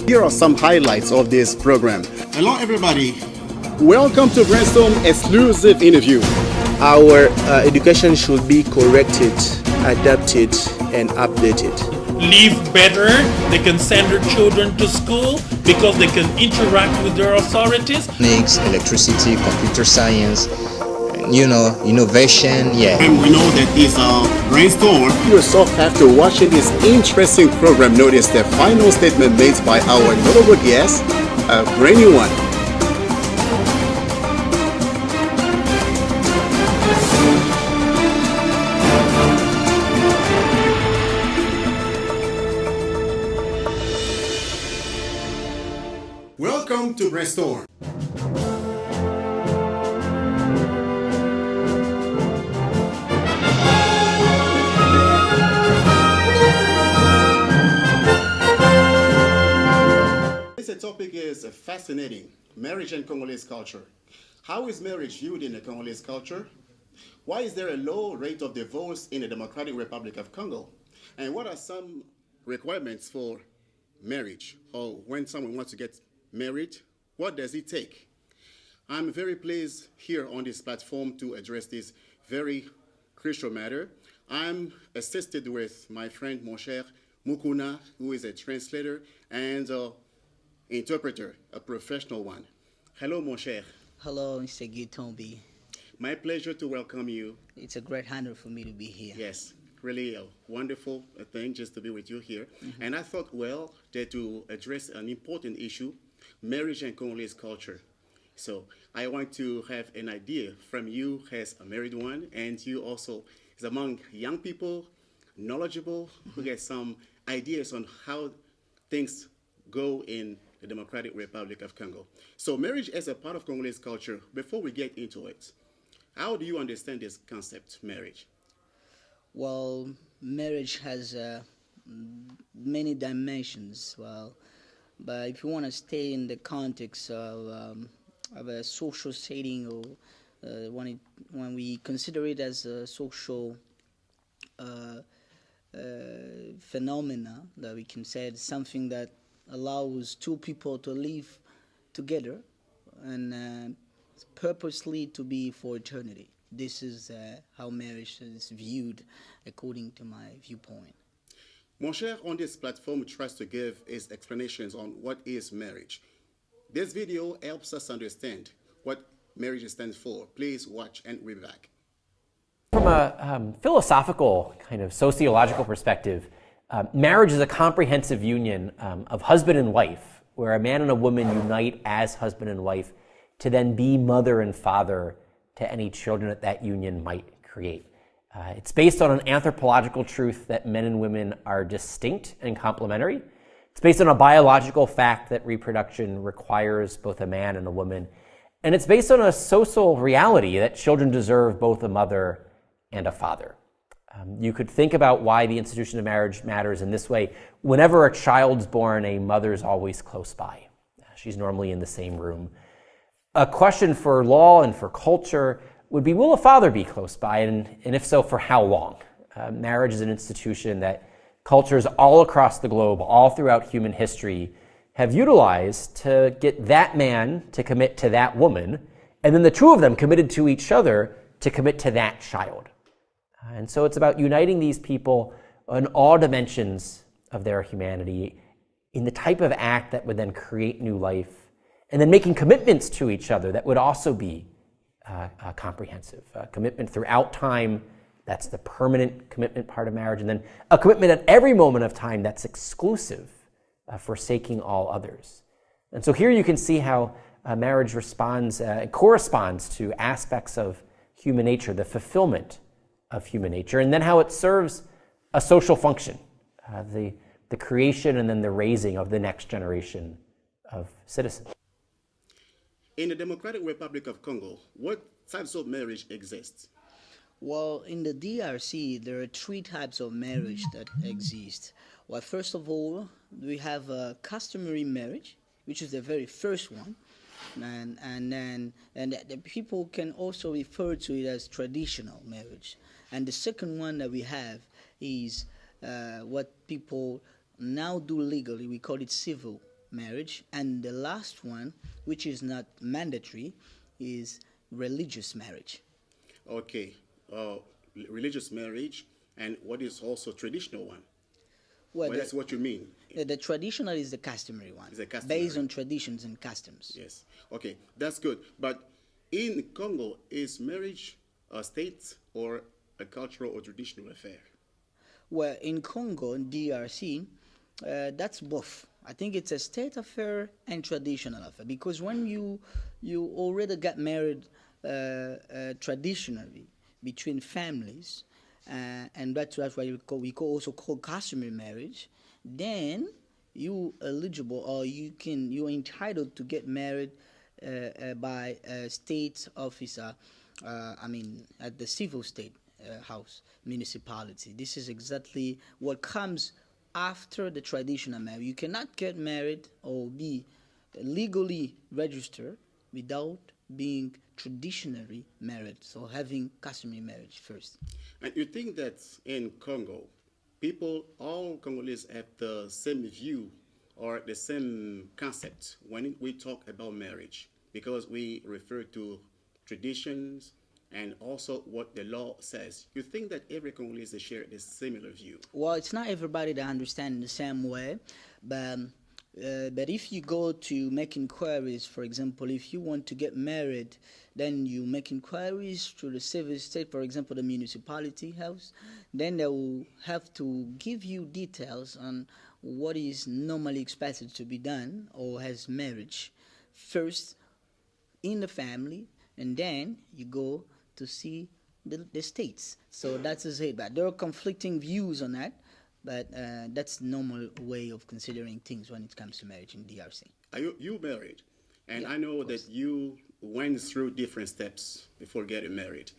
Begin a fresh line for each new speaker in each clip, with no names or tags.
Here are some highlights of this program.
Hello, everybody.
Welcome to Brainstorm exclusive interview.
Our education should be corrected, adapted, and updated.
Live better, they can send their children to school because they can interact with their authorities.
Mechanics, electricity, computer science, innovation,
And we know that this brainstorm.
Yourself, after watching this interesting program, notice the final statement made by our notable guest, a brand new one. Welcome to Brainstorm. This topic is fascinating. Marriage and Congolese culture. How is marriage viewed in the Congolese culture? Why is there a low rate of divorce in the Democratic Republic of Congo? And what are some requirements for marriage, or when someone wants to get married, what does it take? I'm very pleased here on this platform to address this very crucial matter. I'm assisted with my friend Mosher Mukuna, who is a translator and interpreter, a professional one. Hello, Mosher.
Hello, Mr. Gitombi.
My pleasure to welcome you.
It's a great honor for me to be here.
Yes, really a wonderful thing just to be with you here. Mm-hmm. And I thought, well, that to address an important issue, marriage and Congolese culture. So I want to have an idea from you as a married one, and you also is among young people, knowledgeable, who get some ideas on how things go in the Democratic Republic of Congo. So marriage as a part of Congolese culture, before we get into it, how do you understand this concept, marriage?
Well, marriage has many dimensions. But if you want to stay in the context of a social setting, or when we consider it as a social phenomena, that we can say it's something that allows two people to live together and purposely to be for eternity. This is how marriage is viewed according to my viewpoint.
Mosher on this platform tries to give his explanations on what is marriage. This video helps us understand what marriage stands for. Please watch and we'll be back.
From a philosophical kind of sociological perspective, marriage is a comprehensive union of husband and wife, where a man and a woman unite as husband and wife to then be mother and father to any children that that union might create. It's based on an anthropological truth that men and women are distinct and complementary. It's based on a biological fact that reproduction requires both a man and a woman. And it's based on a social reality that children deserve both a mother and a father. You could think about why the institution of marriage matters in this way. Whenever a child's born, a mother's always close by. She's normally in the same room. A question for law and for culture would be, will a father be close by? And if so, for how long? Marriage is an institution that cultures all across the globe, all throughout human history, have utilized to get that man to commit to that woman, and then the two of them committed to each other to commit to that child. And so it's about uniting these people on all dimensions of their humanity in the type of act that would then create new life, and then making commitments to each other that would also be comprehensive. Commitment throughout time, that's the permanent commitment part of marriage, and then a commitment at every moment of time that's exclusive, forsaking all others. And so here you can see how marriage corresponds to aspects of human nature, the fulfillment of human nature, and then how it serves a social function, the creation and then the raising of the next generation of citizens.
In the Democratic Republic of Congo, what types of marriage exist?
Well, in the DRC, there are three types of marriage that exist. Well, first of all, we have a customary marriage, which is the very first one, and the people can also refer to it as traditional marriage. And the second one that we have is what people now do legally. We call it civil marriage. And the last one, which is not mandatory, is religious marriage.
Okay, religious marriage, and what is also traditional one?
Well,
That's what you mean.
the traditional is the customary one,
Is the customary.
based on traditions and customs.
Yes. Okay, that's good. But in Congo, is marriage a state or a cultural or traditional affair?
Well, in Congo, in DRC, that's both. I think it's a state affair and traditional affair, because when you already get married traditionally between families, and that's why we also call customary marriage, then you eligible, or you're entitled to get married by a state officer. At the civil state house municipality. This is exactly what comes after the traditional marriage. You cannot get married or be legally registered without being traditionally married, so having customary marriage first.
And you think that in Congo, all Congolese have the same view or the same concept when we talk about marriage, because we refer to traditions and also what the law says. You think that every Congolese share this similar view?
Well, it's not everybody that understands the same way, but if you go to make inquiries, for example, if you want to get married, then you make inquiries to the civil state, for example, the municipality house, then they will have to give you details on what is normally expected to be done or as marriage first in the family, and then you go to see the states. So that's it. But there are conflicting views on that, but that's the normal way of considering things when it comes to marriage in DRC.
Are you married? And
Yeah,
I know that you went through different steps before getting married.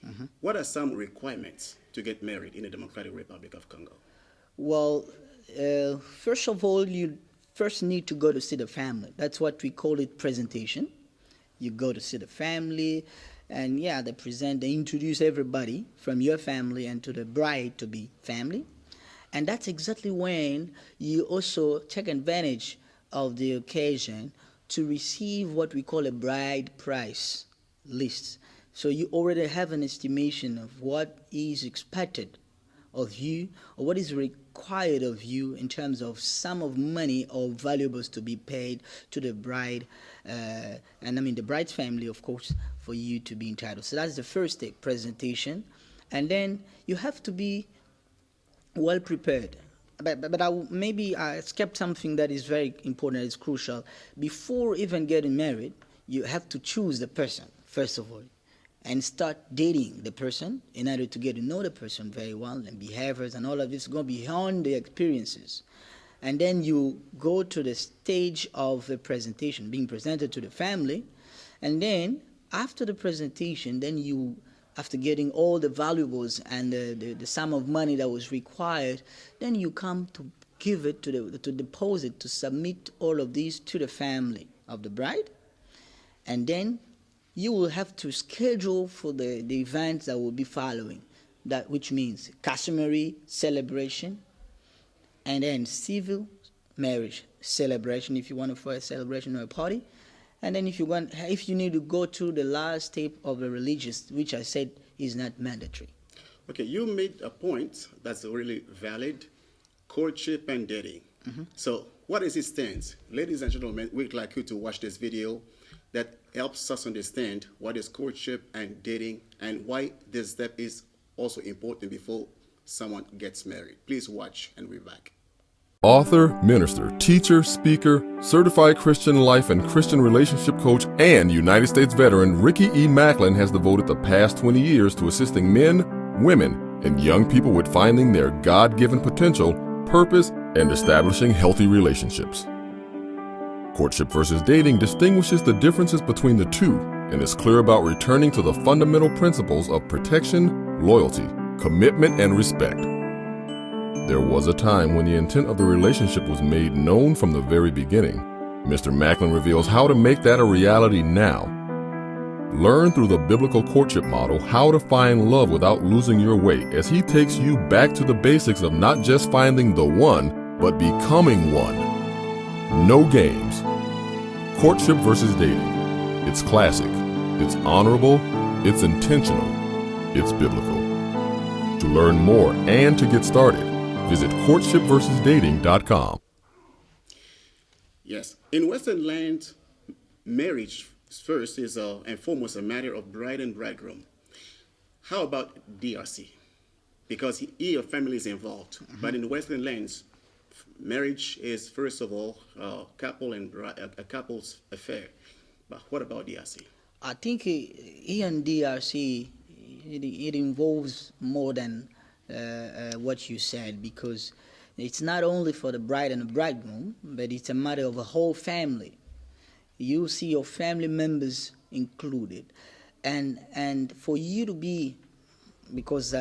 What are some requirements to get married in the Democratic Republic of Congo?
Well, first of all, you first need to go to see the family. That's what we call it, presentation. You go to see the family, and they introduce everybody from your family and to the bride-to-be family. And that's exactly when you also take advantage of the occasion to receive what we call a bride price list. So you already have an estimation of what is expected of you, or what is required of you in terms of sum of money or valuables to be paid to the bride, the bride's family, of course, for you to be entitled. So that's the first step, presentation. And then you have to be well prepared. But I skipped something that is very important, that is crucial. Before even getting married, you have to choose the person, first of all, and start dating the person in order to get to know the person very well, and behaviors and all of this go beyond the experiences. And then you go to the stage of the presentation, being presented to the family. And then after the presentation, then you, after getting all the valuables and the sum of money that was required, then you come to give it to deposit, to submit all of these to the family of the bride. And then you will have to schedule for the events that will be following, that which means customary celebration, and then civil marriage celebration if you want for a celebration or a party, and then if you need to go to the last step of the religious, which I said is not mandatory.
Okay, you made a point that's really valid: courtship and dating. So what is its stance? Ladies and gentlemen, we'd like you to watch this video that helps us understand what is courtship and dating and why this step is also important before someone gets married. Please watch and we're back.
Author, minister, teacher, speaker, certified Christian life and Christian relationship coach, and United States veteran Ricky E. Macklin has devoted the past 20 years to assisting men, women, and young people with finding their God-given potential, purpose, and establishing healthy relationships. Courtship versus dating distinguishes the differences between the two and is clear about returning to the fundamental principles of protection, loyalty, commitment, and respect. There was a time when the intent of the relationship was made known from the very beginning. Mr. Macklin reveals how to make that a reality now. Learn through the biblical courtship model how to find love without losing your way, as he takes you back to the basics of not just finding the one, but becoming one. No games. Courtship versus dating. It's classic. It's honorable. It's intentional. It's biblical. To learn more and to get started, visit courtshipversusdating.com.
Yes. In Western lands, marriage first is and foremost a matter of bride and bridegroom. How about DRC? Because here family is involved. But in the Western lands, marriage is first of all a couple's affair. But what about DRC?
I think here in DRC, it involves more than what you said, because it's not only for the bride and the bridegroom, but it's a matter of a whole family. You see your family members included, and for you to be, because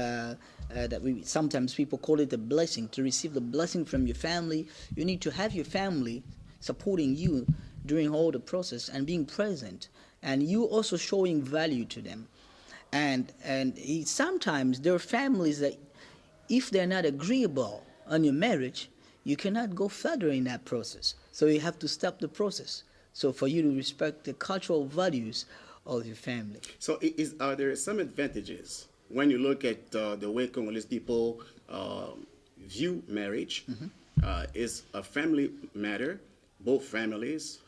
sometimes people call it a blessing, to receive the blessing from your family, you need to have your family supporting you during all the process and being present, and you also showing value to them. And sometimes there are families that, if they're not agreeable on your marriage, you cannot go further in that process. So you have to stop the process. So for you to respect the cultural values of your family.
So are there some advantages when you look at the way Congolese people view marriage? Is a family matter, both families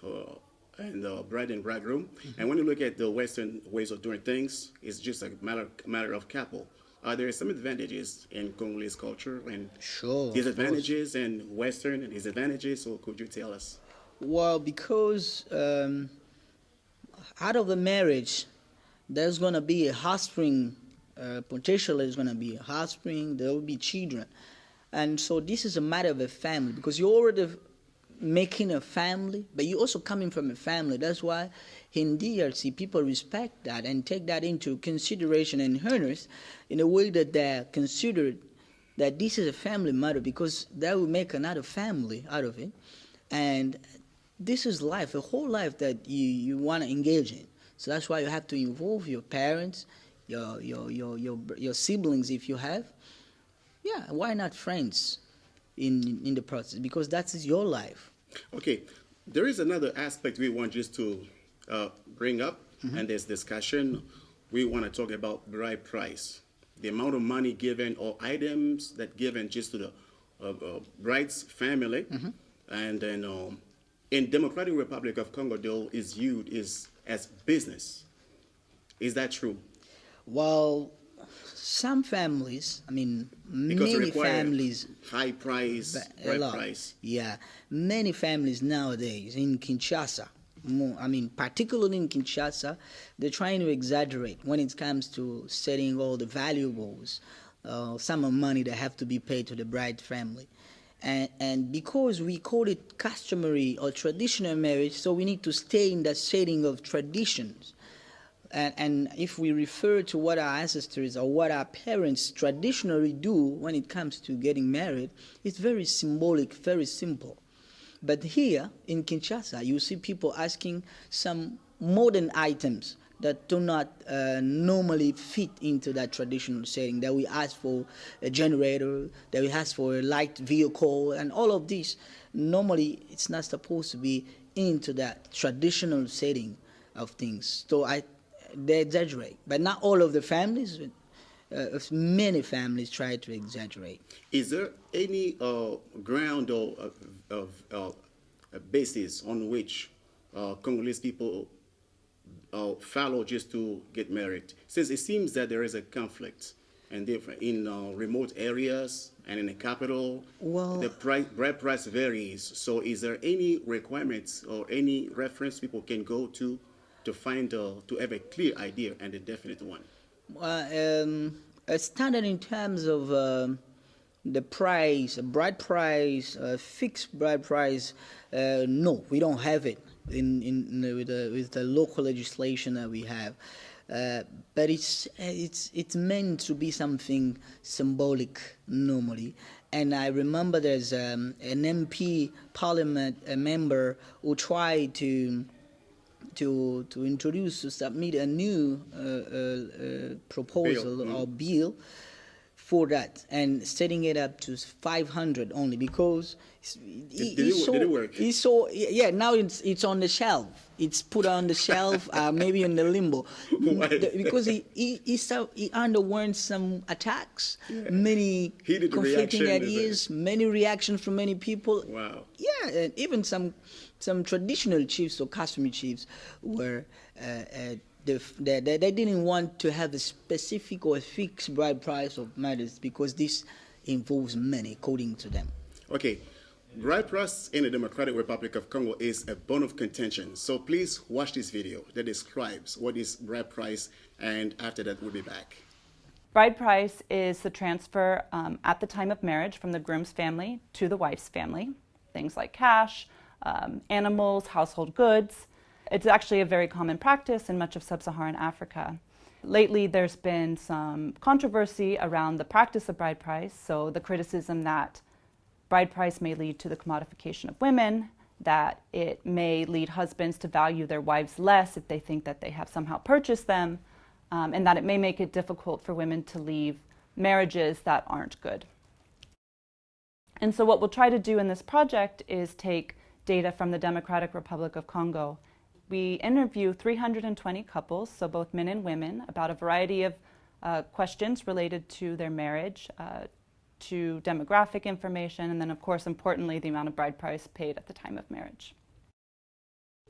and bride and bridegroom. And when you look at the Western ways of doing things, it's just a matter of couple. Are there some advantages in Congolese culture and disadvantages in Western and disadvantages? So could you tell us?
Well, because out of the marriage, there's going to be a offspring. Potentially, there's going to be a offspring. There will be children, and so this is a matter of a family, because you're already making a family, but you're also coming from a family. That's why in DRC people respect that and take that into consideration and earnest in a way that they're considered that this is a family matter, because that will make another family out of it. And this is life, a whole life that you want to engage in. So that's why you have to involve your parents, your siblings if you have. Yeah, why not friends in the process? Because that is your life.
Okay, there is another aspect we want just to bring up, and this discussion. We want to talk about bride price, the amount of money given or items that given just to the bride's family, and then in Democratic Republic of Congo, though, is viewed as business. Is that true?
Well, some families, I mean,
Because
many families,
high price, bride price.
Yeah, many families nowadays in Kinshasa, particularly in Kinshasa, they're trying to exaggerate when it comes to setting all the valuables, sum of money that have to be paid to the bride family. And because we call it customary or traditional marriage, so we need to stay in that setting of traditions. And if we refer to what our ancestors or what our parents traditionally do when it comes to getting married, it's very symbolic, very simple. But here in Kinshasa, you see people asking some modern items that do not normally fit into that traditional setting, that we ask for a generator, that we ask for a light vehicle, and all of this. Normally, it's not supposed to be into that traditional setting of things. So they exaggerate. But not all of the families, many families try to exaggerate.
Is there any ground or a basis on which Congolese people follow just to get married? Since it seems that there is a conflict and in remote areas and in the capital, the bride price varies. So is there any requirements or any reference people can go to find to have a clear idea and a definite one?
A standard in terms of the price, bride price, fixed bride price, no, we don't have it with the local legislation that we have. But it's meant to be something symbolic normally. And I remember there's an MP parliament, a member who tried to submit a new proposal or bill for that and setting it up to 500 only because
Did it work?
Now it's on the shelf. It's put on the shelf, maybe in the limbo.
Why?
Because he underwent some attacks, many
Heated
conflicting
reaction,
ideas, many reactions from many people.
Wow.
Yeah, and even some traditional chiefs or customary chiefs were they didn't want to have a specific or a fixed bride price of matters because this involves money, according to them.
Okay. Bride price in the Democratic Republic of Congo is a bone of contention. So please watch this video that describes what is bride price, and after that we'll be back.
Bride price is the transfer at the time of marriage from the groom's family to the wife's family. Things like cash, animals, household goods. It's actually a very common practice in much of sub-Saharan Africa. Lately, there's been some controversy around the practice of bride price, so the criticism that bride price may lead to the commodification of women, that it may lead husbands to value their wives less if they think that they have somehow purchased them, and that it may make it difficult for women to leave marriages that aren't good. And so what we'll try to do in this project is take data from the Democratic Republic of Congo. We interview 320 couples, so both men and women, about a variety of questions related to their marriage, to demographic information, and then of course, importantly, the amount of bride price paid at the time of marriage.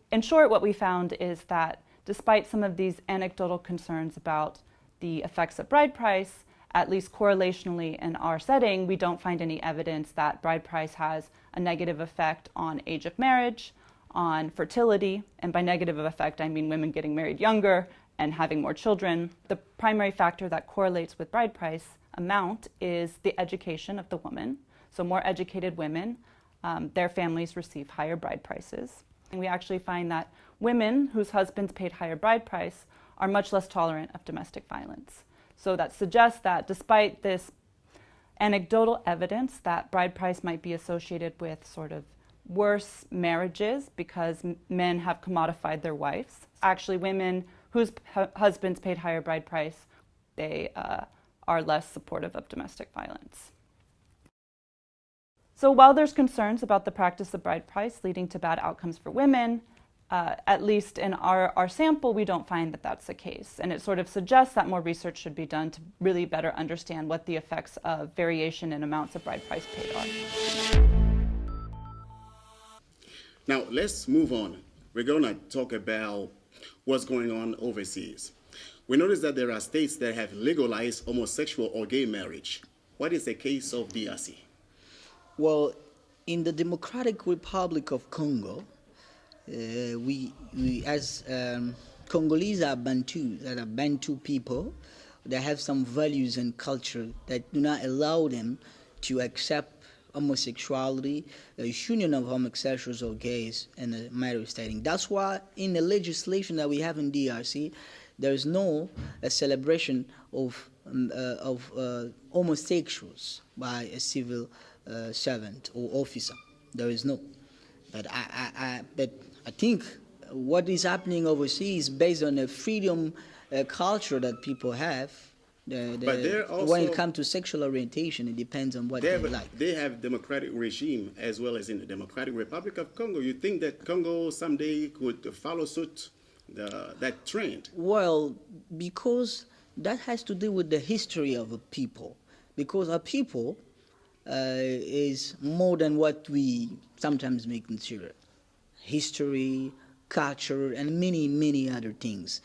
In short, what we found is that despite some of these anecdotal concerns about the effects of bride price, at least correlationally in our setting, we don't find any evidence that bride price has a negative effect on age of marriage, on fertility, and by negative effect, I mean women getting married younger and having more children. The primary factor that correlates with bride price amount is the education of the woman. So more educated women, their families receive higher bride prices. And we actually find that women whose husbands paid higher bride price are much less tolerant of domestic violence. So that suggests that despite this anecdotal evidence that bride price might be associated with sort of worse marriages because men have commodified their wives, actually women whose husbands paid higher bride price, they are less supportive of domestic violence. So while there's concerns about the practice of bride price leading to bad outcomes for women, at least in our sample, we don't find that that's the case. And it sort of suggests that more research should be done to really better understand what the effects of variation in amounts of bride price paid are.
Now, let's move on. We're going to talk about what's going on overseas. We notice that there are states that have legalized homosexual or gay marriage. What is the case of DRC?
Well, in the Democratic Republic of Congo, we as Congolese are Bantu, that are Bantu people, that have some values and culture that do not allow them to accept homosexuality, the union of homosexuals or gays in a marriage setting. That's why in the legislation that we have in DRC, there is no celebration of homosexuals by a civil servant or officer. There is no. But I think what is happening overseas, based on the freedom culture that people have, when it comes to sexual orientation, it depends on what they like.
They have democratic regime as well as in the Democratic Republic of Congo. You think that Congo someday could follow suit that trend?
Well, because that has to do with the history of a people. Because a people is more than what we sometimes may consider. History, culture, and many, many other things.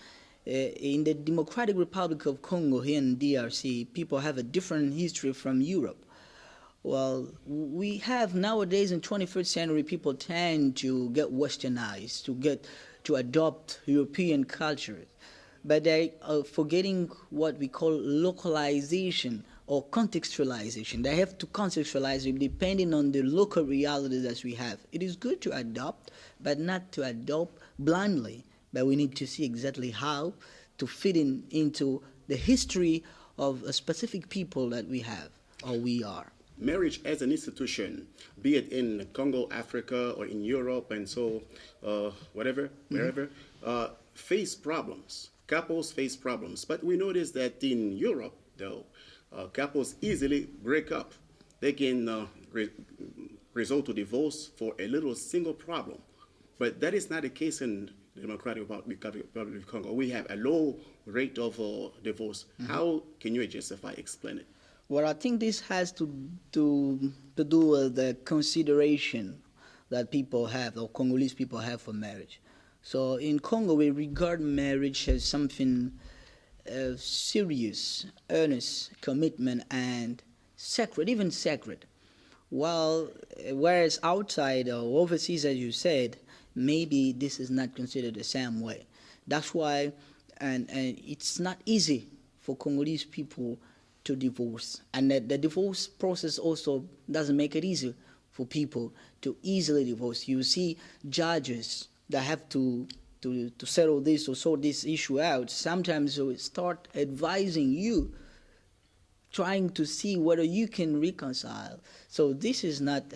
In the Democratic Republic of Congo, here in DRC, people have a different history from Europe. Well, we have nowadays in 21st century, people tend to get westernized, to adopt European culture. But they are forgetting what we call localization or contextualization. They have to contextualize it depending on the local realities that we have. It is good to adopt, but not to adopt blindly. But we need to see exactly how to fit into the history of a specific people that we have or we are.
Marriage as an institution, be it in Congo, Africa, or in Europe, and so wherever, face problems. Couples face problems. But we notice that in Europe, though, couples easily break up. They can resort to divorce for a little single problem. But that is not the case in the Democratic Republic of Congo. We have a low rate of divorce. How can you justify, explain it?
Well, I think this has to do with the consideration that people have, or Congolese people have, for marriage. So in Congo, we regard marriage as something serious, earnest commitment, and sacred, even sacred. Whereas outside or overseas, as you said, maybe this is not considered the same way. That's why, and it's not easy for Congolese people to divorce. And the divorce process also doesn't make it easy for people to easily divorce. You see judges that have to settle this or sort this issue out. Sometimes they will start advising you, trying to see whether you can reconcile. So this is not,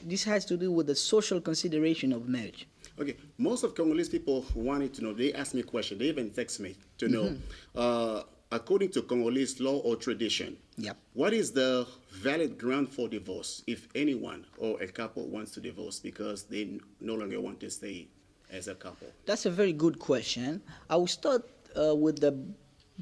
this has to do with the social consideration of marriage.
Okay, most of Congolese people wanted to know, they asked me a question, they even text me to know, according to Congolese law or tradition, what is the valid ground for divorce if anyone or a couple wants to divorce because they no longer want to stay as a couple?
That's a very good question. I will start with the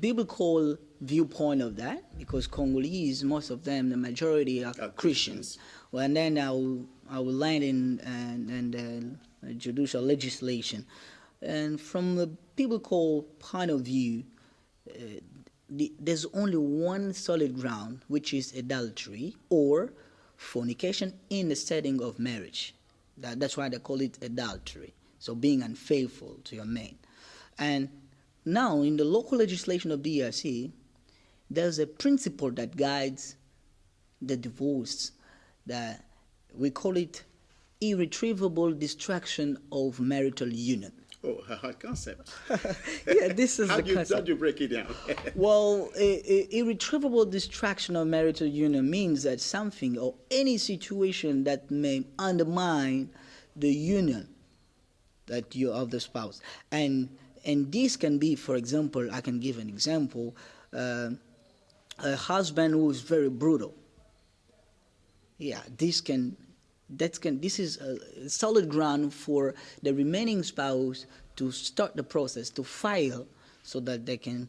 biblical viewpoint of that, because Congolese, most of them, the majority are Christians. Well, and then I will land in judicial legislation. And from the biblical point of view, there's only one solid ground, which is adultery or fornication in the setting of marriage. That's why they call it adultery. So being unfaithful to your mate. And now in the local legislation of DRC, there's a principle that guides the divorce, that we call it irretrievable destruction of marital union.
Oh, a hard concept.
Yeah, this is
how
the
do
concept.
you break it down?
Well, irretrievable destruction of marital union means that something or any situation that may undermine the union that you of the spouse, and this can be, for example, I can give an example, a husband who is very brutal. Yeah, this is a solid ground for the remaining spouse to start the process, to file, so that they can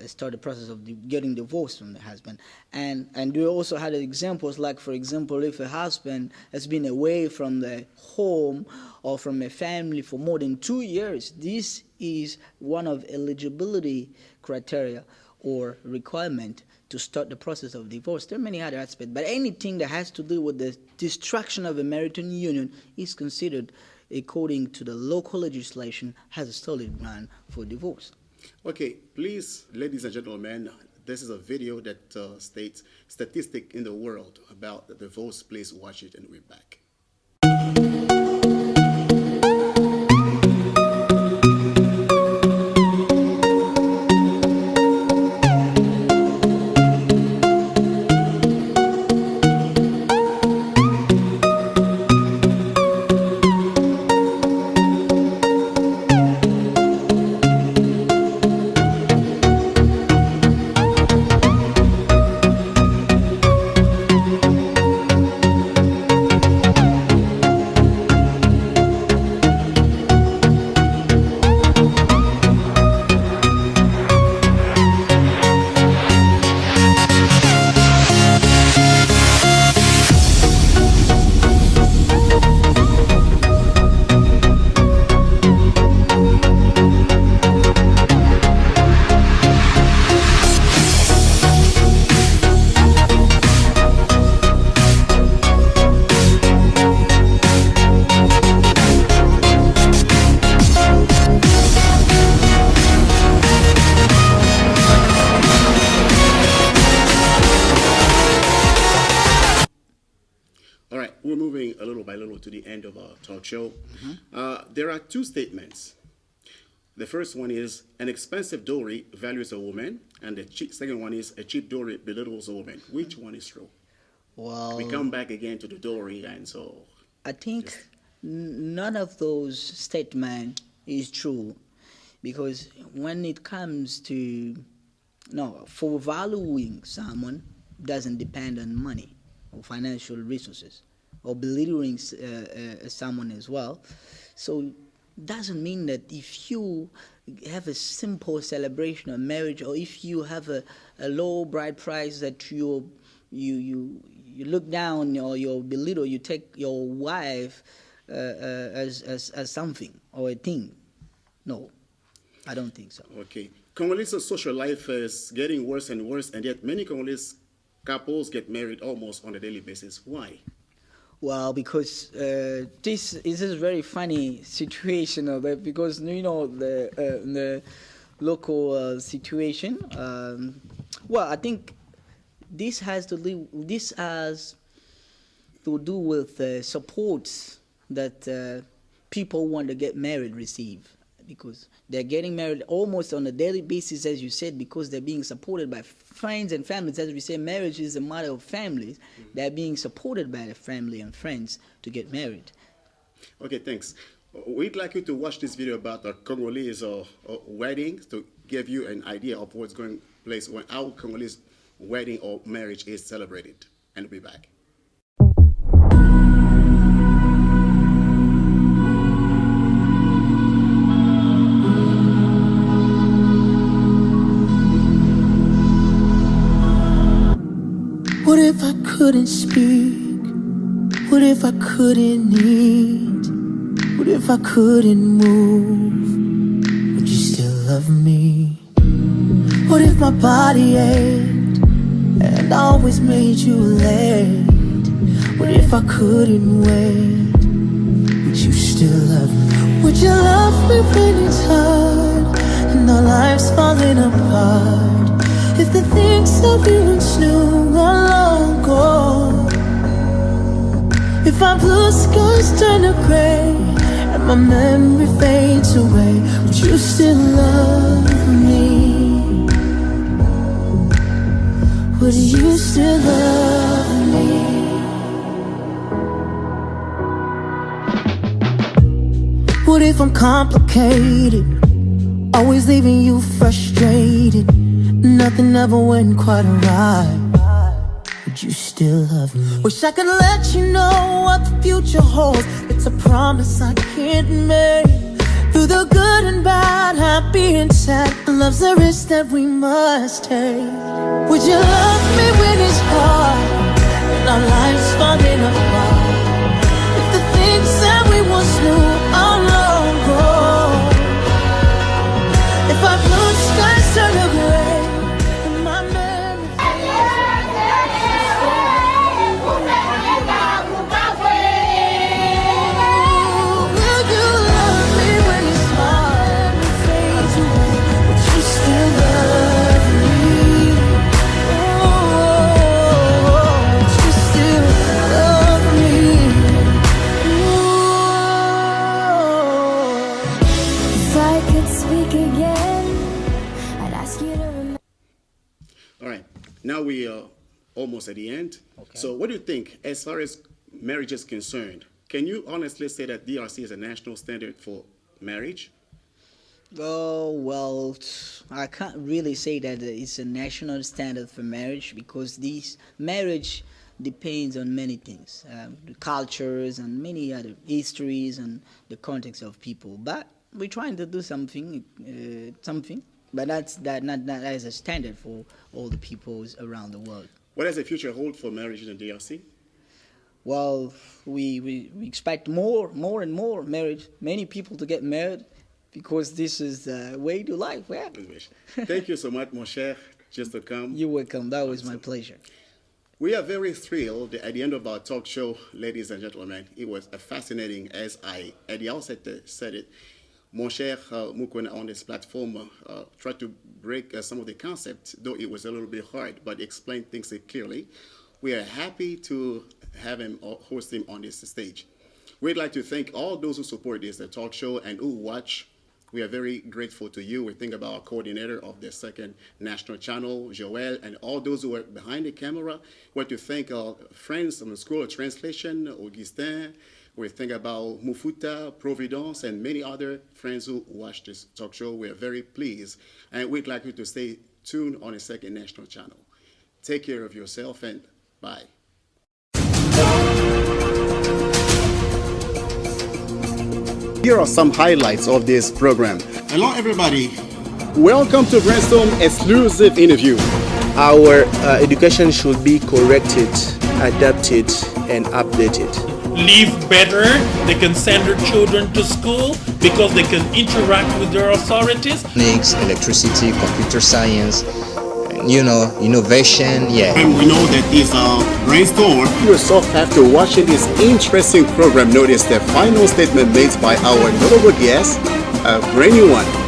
start the process of getting divorced from the husband. And we also had examples like, for example, if a husband has been away from the home or from a family for more than 2 years, this is one of eligibility criteria or requirement to start the process of divorce. There are many other aspects, but anything that has to do with the destruction of a marital union is considered, according to the local legislation, has a solid ground for divorce.
Okay, please, ladies and gentlemen, this is a video that states statistics in the world about the divorce. Please watch it and we're back. All right, we're moving a little by little to the end of our talk show. There are two statements. The first one is an expensive dowry values a woman, and the second one is a cheap dowry belittles a woman. Which one is true?
Well,
we come back again to the dowry, and so
I think none of those statements is true, because when it comes to No, for valuing someone doesn't depend on money or financial resources or belittling someone as well. So doesn't mean that if you have a simple celebration of marriage, or if you have a low bride price that you look down or you belittle, you take your wife as something or a thing. No, I don't think so.
Okay. Congolese social life is getting worse and worse, and yet many Congolese couples get married almost on a daily basis. Why?
Well, because this is a very funny situation of it, because the local situation. Well, I think this has to do with supports that people want to get married receive, because they're getting married almost on a daily basis, as you said, because they're being supported by friends and families. As we say, marriage is a matter of families. They're being supported by the family and friends to get married.
Okay, thanks. We'd like you to watch this video about a Congolese wedding to give you an idea of what's going place when our Congolese wedding or marriage is celebrated. And we'll be back.
What if I couldn't speak? What if I couldn't eat? What if I couldn't move? Would you still love me? What if my body ached and I always made you late? What if I couldn't wait? Would you still love me? Would you love me when it's hard and our lives falling apart? If the things that we once knew are long gone, if our blue skies turn to gray and my memory fades away, would you still love me? Would you still love me? What if I'm complicated, always leaving you frustrated? Nothing ever went quite right. Would you still love me? Wish I could let you know what the future holds. It's a promise I can't make. Through the good and bad, happy and sad, love's a risk that we must take. Would you love me when it's hard and our lives falling apart? If the things that we once knew are long gone, if our blue skies turn to gray,
Now we are almost at the end. Okay. So what do you think, as far as marriage is concerned, can you honestly say that DRC is a national standard for marriage?
Oh, well, I can't really say that it's a national standard for marriage, because this marriage depends on many things, the cultures and many other histories and the context of people. But we're trying to do something. But not as a standard for all the peoples around the world.
What does the future hold for marriage in the DRC?
Well, we expect more and more marriage, many people to get married, because this is the way to life. Yeah.
Thank you so much, mon cher, just to come.
You're welcome. That was my pleasure.
We are very thrilled at the end of our talk show, ladies and gentlemen. It was a fascinating, as I at the outset said it. Mon cher Mukwen on this platform tried to break some of the concepts, though it was a little bit hard, but explain things clearly. We are happy to have him or host him on this stage. We'd like to thank all those who support this talk show and who watch. We are very grateful to you. We think about our coordinator of the second national channel, Joel, and all those who are behind the camera. We want to thank our friends from the School of Translation, Augustin. We think about Mufuta, Providence, and many other friends who watch this talk show. We are very pleased. And we'd like you to stay tuned on the Second National Channel. Take care of yourself and bye. Here are some highlights of this program.
Hello, everybody.
Welcome to Brainstorm exclusive interview.
Our education should be corrected, adapted, and updated.
Live better, they can send their children to school because they can interact with their authorities.
Mechanics, electricity, computer science, innovation,
And we know that this brainstorm.
Yourself after watching this interesting program, notice the final statement made by our notable guest, a brand new one.